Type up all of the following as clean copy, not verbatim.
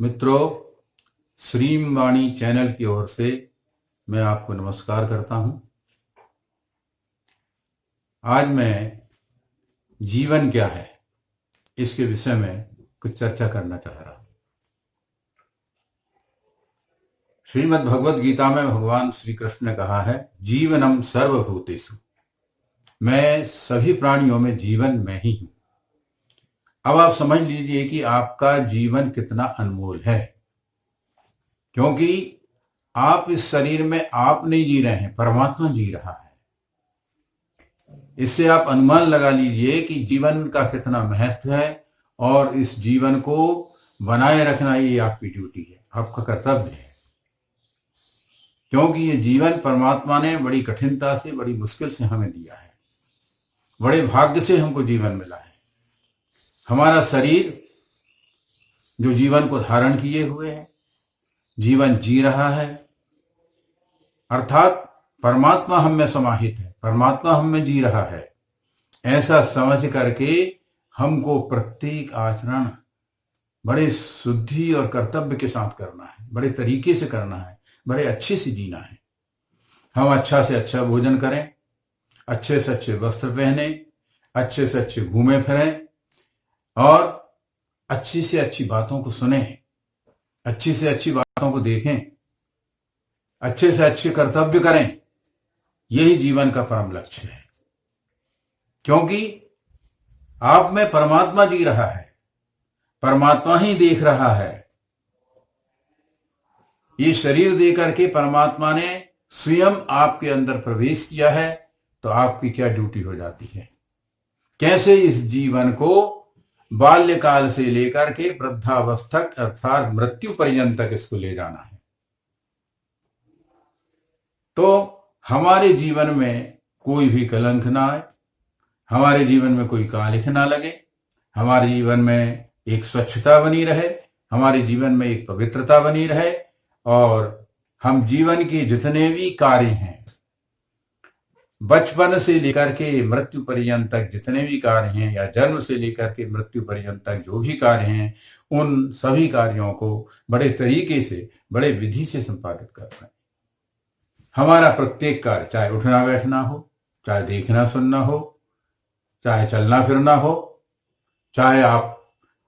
मित्रों, श्रीम वाणी चैनल की ओर से मैं आपको नमस्कार करता हूं। आज मैं जीवन क्या है इसके विषय में कुछ चर्चा करना चाह रहा हूं। श्रीमद् भगवद गीता में भगवान श्री कृष्ण ने कहा है, जीवनम सर्वभूतेषु, मैं सभी प्राणियों में जीवन में ही हूं। अब आप समझ लीजिए कि आपका जीवन कितना अनमोल है, क्योंकि आप इस शरीर में आप नहीं जी रहे हैं, परमात्मा जी रहा है। इससे आप अनुमान लगा लीजिए कि जीवन का कितना महत्व है, और इस जीवन को बनाए रखना ये आपकी ड्यूटी है, आपका कर्तव्य है। क्योंकि ये जीवन परमात्मा ने बड़ी कठिनता से, बड़ी मुश्किल से हमें दिया है। बड़े भाग्य से हमको जीवन मिला है। हमारा शरीर जो जीवन को धारण किए हुए है, जीवन जी रहा है, अर्थात परमात्मा हम में समाहित है, परमात्मा हम में जी रहा है। ऐसा समझ करके हमको प्रत्येक आचरण बड़े शुद्धि और कर्तव्य के साथ करना है, बड़े तरीके से करना है, बड़े अच्छे से जीना है। हम अच्छा से अच्छा भोजन करें, अच्छे से अच्छे वस्त्र पहने, अच्छे से अच्छे घूमे फिरें, और अच्छी से अच्छी बातों को सुने, अच्छी से अच्छी बातों को देखें, अच्छे से अच्छे कर्तव्य करें। यही जीवन का परम लक्ष्य है। क्योंकि आप में परमात्मा जी रहा है, परमात्मा ही देख रहा है। ये शरीर दे करके परमात्मा ने स्वयं आपके अंदर प्रवेश किया है, तो आपकी क्या ड्यूटी हो जाती है, कैसे इस जीवन को बाल्यकाल से लेकर के वृद्धावस्था अर्थात मृत्यु पर्यंत तक इसको ले जाना है। तो हमारे जीवन में कोई भी कलंक ना आए, हमारे जीवन में कोई कालिख ना लगे, हमारे जीवन में एक स्वच्छता बनी रहे, हमारे जीवन में एक पवित्रता बनी रहे, और हम जीवन के जितने भी कार्य हैं, बचपन से लेकर के मृत्यु पर्यंत तक जितने भी कार्य हैं, या जन्म से लेकर के मृत्यु पर्यंत तक जो भी कार्य हैं, उन सभी कार्यों को बड़े तरीके से, बड़े विधि से संपादित करना है। हमारा प्रत्येक कार्य, चाहे उठना बैठना हो, चाहे देखना सुनना हो, चाहे चलना फिरना हो, चाहे आप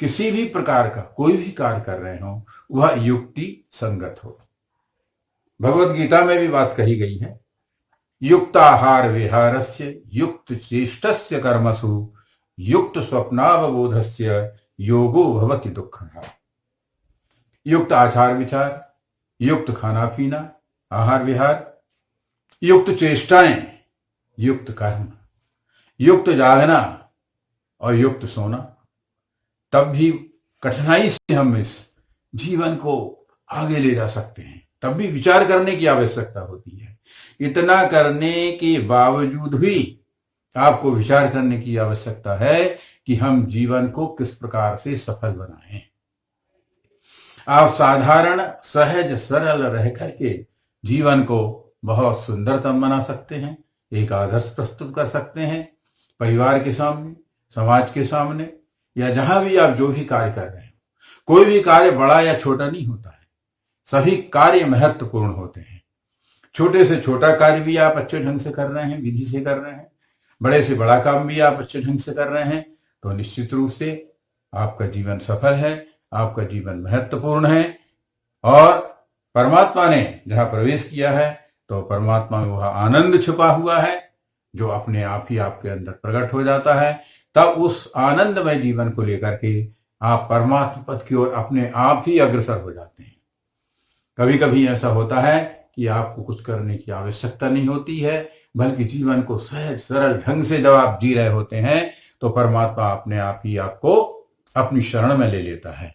किसी भी प्रकार का कोई भी कार्य कर रहे हो, वह युक्ति संगत हो। भगवत गीता में भी बात कही गई है, युक्ताहार विहारस्य युक्त चेष्टस्य कर्मसु युक्त स्वप्नावबोधस्य योगो भवति दुःखः। युक्त आचार विचार, युक्त खाना पीना, आहार विहार, युक्त चेष्टाएं, युक्त कर्म, युक्त जागना और युक्त सोना, तब भी कठिनाई से हम इस जीवन को आगे ले जा सकते हैं। तब भी विचार करने की आवश्यकता होती है। इतना करने के बावजूद भी आपको विचार करने की आवश्यकता है कि हम जीवन को किस प्रकार से सफल बनाएं। आप साधारण, सहज, सरल रह करके जीवन को बहुत सुंदरतम बना सकते हैं, एक आदर्श प्रस्तुत कर सकते हैं, परिवार के सामने, समाज के सामने, या जहां भी आप जो भी कार्य कर रहे हैं। कोई भी कार्य बड़ा या छोटा नहीं होता है, सभी कार्य महत्वपूर्ण होते हैं। छोटे से छोटा कार्य भी आप अच्छे ढंग से कर रहे हैं, विधि से कर रहे हैं, बड़े से बड़ा काम भी आप अच्छे ढंग से कर रहे हैं, तो निश्चित रूप से आपका जीवन सफल है, आपका जीवन महत्वपूर्ण है। और परमात्मा ने जहां प्रवेश किया है, तो परमात्मा में वह आनंद छुपा हुआ है, जो अपने आप ही आपके अंदर प्रकट हो जाता है। तब उस आनंदमय जीवन को लेकर के आप परमात्मा पद की ओर अपने आप ही अग्रसर हो जाते हैं। कभी कभी ऐसा होता है कि आपको कुछ करने की आवश्यकता नहीं होती है, बल्कि जीवन को सहज सरल ढंग से जब आप जी रहे होते हैं, तो परमात्मा अपने आप ही आपको अपनी शरण में ले लेता है।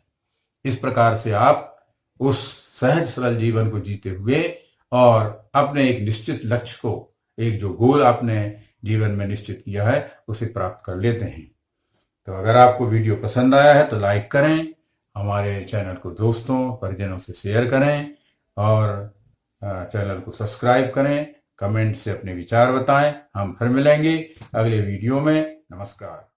इस प्रकार से आप उस सहज सरल जीवन को जीते हुए और अपने एक निश्चित लक्ष्य को, एक जो गोल आपने जीवन में निश्चित किया है, उसे प्राप्त कर लेते हैं। तो अगर आपको वीडियो पसंद आया है तो लाइक करें, हमारे चैनल को दोस्तों परिजनों से शेयर करें, और चैनल को सब्सक्राइब करें, कमेंट से अपने विचार बताएं। हम फिर मिलेंगे अगले वीडियो में। नमस्कार।